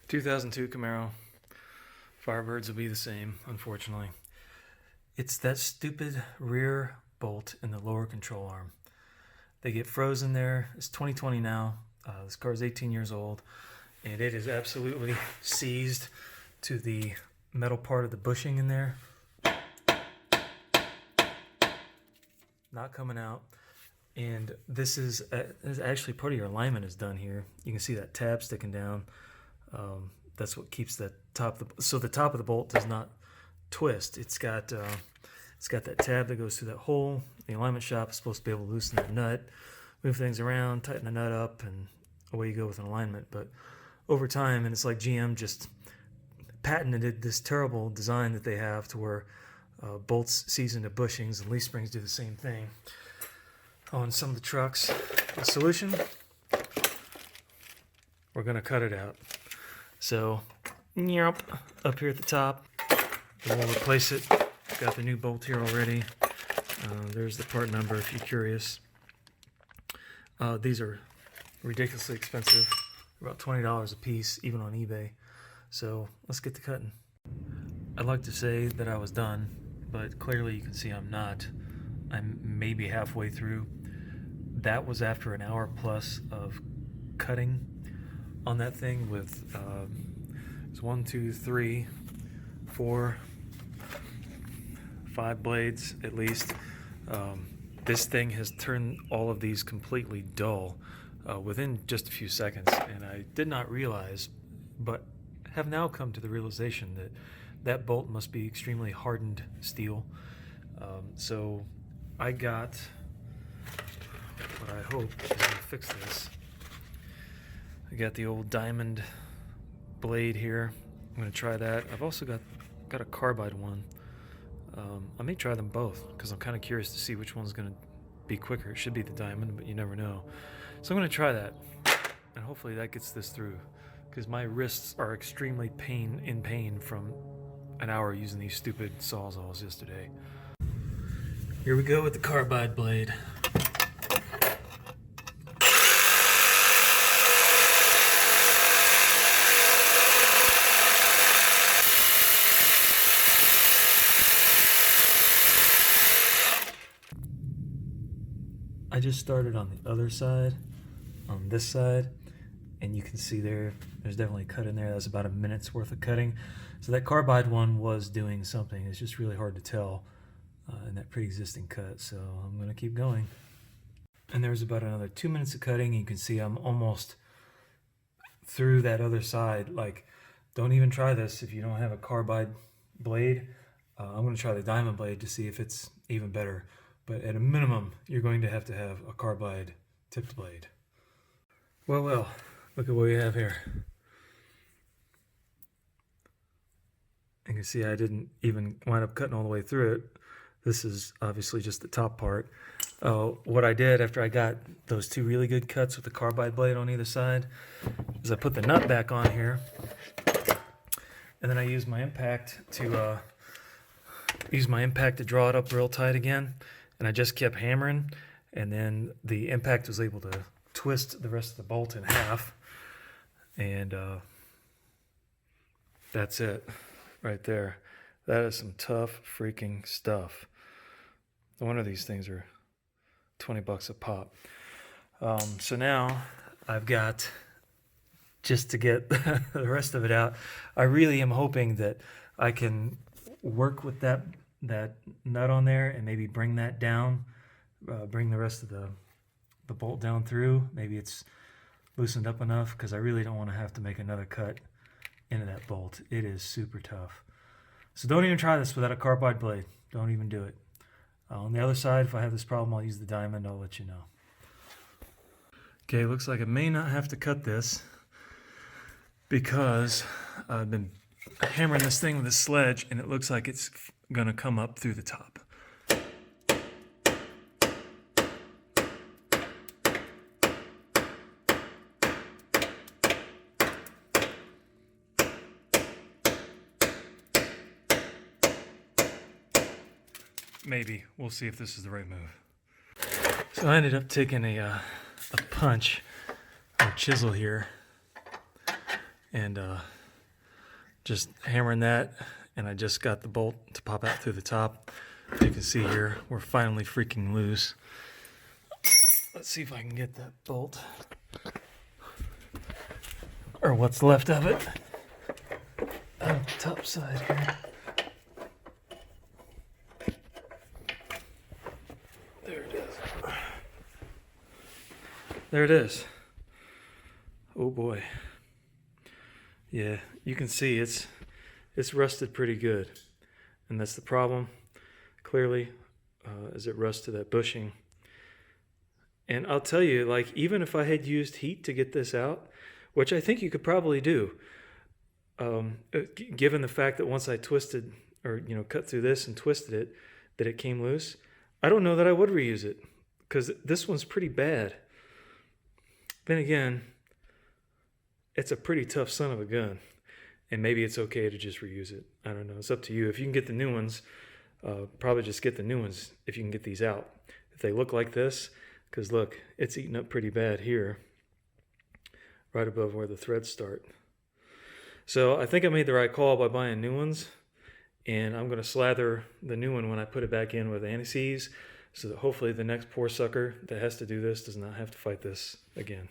2002 Camaro. Firebirds will be the same, unfortunately. It's that stupid rear bolt in the lower control arm. They get frozen there. It's 2020 now. This car is 18 years old, and it is absolutely seized to the metal part of the bushing in there. Not coming out. And this is actually part of your alignment is done here. You can see that tab sticking down. That's what keeps that top. So the top of the bolt does not twist. It's got that tab that goes through that hole. The alignment shop is supposed to be able to loosen that nut, move things around, tighten the nut up, and away you go with an alignment. But over time, and it's like GM just patented this terrible design that they have to where bolts seize into bushings, and leaf springs do the same thing on some of the trucks. The solution, we're going to cut it out. So, up here at the top, we'll replace it. Got the new bolt here already. There's the part number if you're curious. These are ridiculously expensive, about $20 a piece, even on eBay. So let's get to cutting. I'd like to say that I was done, but clearly you can see I'm not. I'm maybe halfway through. That was after an hour plus of cutting on that thing with it's 1, 2, 3, 4, 5 blades at least. This thing has turned all of these completely dull within just a few seconds, and I did not realize, but have now come to the realization that that bolt must be extremely hardened steel. So I got what I hope is going to fix this. I got the old diamond blade here. I'm going to try that. I've also got a carbide one. I may try them both because I'm kind of curious to see which one's going to be quicker. It should be the diamond, but you never know. So I'm going to try that, and hopefully that gets this through, because my wrists are extremely in pain from an hour using these stupid sawzalls yesterday. Here we go with the carbide blade. I just started on the other side, on this side, and you can see there's definitely a cut in there. That's about a minute's worth of cutting. So that carbide one was doing something. It's just really hard to tell in that pre-existing cut. So I'm going to keep going. And there's about another 2 minutes of cutting. You can see I'm almost through that other side. Like, don't even try this if you don't have a carbide blade. I'm going to try the diamond blade to see if it's even better. But at a minimum, you're going to have a carbide tipped blade. Well, look at what we have here. You can see I didn't even wind up cutting all the way through it. This is obviously just the top part. What I did after I got those 2 really good cuts with the carbide blade on either side is I put the nut back on here, and then I used my impact to draw it up real tight again. And I just kept hammering, and then the impact was able to twist the rest of the bolt in half, and that's it right there. That is some tough freaking stuff. No wonder these things are 20 bucks a pop. So now I've got, just to get the rest of it out, I really am hoping that I can work with that nut on there and maybe bring that down, bring the rest of the bolt down through. Maybe it's loosened up enough, because I really don't want to have to make another cut into that bolt. It is super tough. So don't even try this without a carbide blade. Don't even do it. On the other side, if I have this problem, I'll use the diamond. I'll let you know. Okay, looks like I may not have to cut this, because I've been hammering this thing with a sledge, and it looks like it's going to come up through the top. Maybe. We'll see if this is the right move. So I ended up taking a punch or chisel here and just hammering that, and I just got the bolt to pop out through the top. You can see here, we're finally freaking loose. Let's see if I can get that bolt, or what's left of it, on the top side here. There it is. There it is. Oh boy. Yeah, you can see it's rusted pretty good, and that's the problem. Clearly, as it rusts to that bushing. And I'll tell you, like, even if I had used heat to get this out, which I think you could probably do, given the fact that once I twisted, or cut through this and twisted it, that it came loose, I don't know that I would reuse it, because this one's pretty bad. Then again, it's a pretty tough son of a gun, and maybe it's okay to just reuse it. I don't know. It's up to you. If you can get the new ones, probably just get the new ones if you can get these out. If they look like this, because look, it's eaten up pretty bad here, right above where the threads start. So I think I made the right call by buying new ones, and I'm going to slather the new one when I put it back in with anti-seize, so that hopefully the next poor sucker that has to do this does not have to fight this again.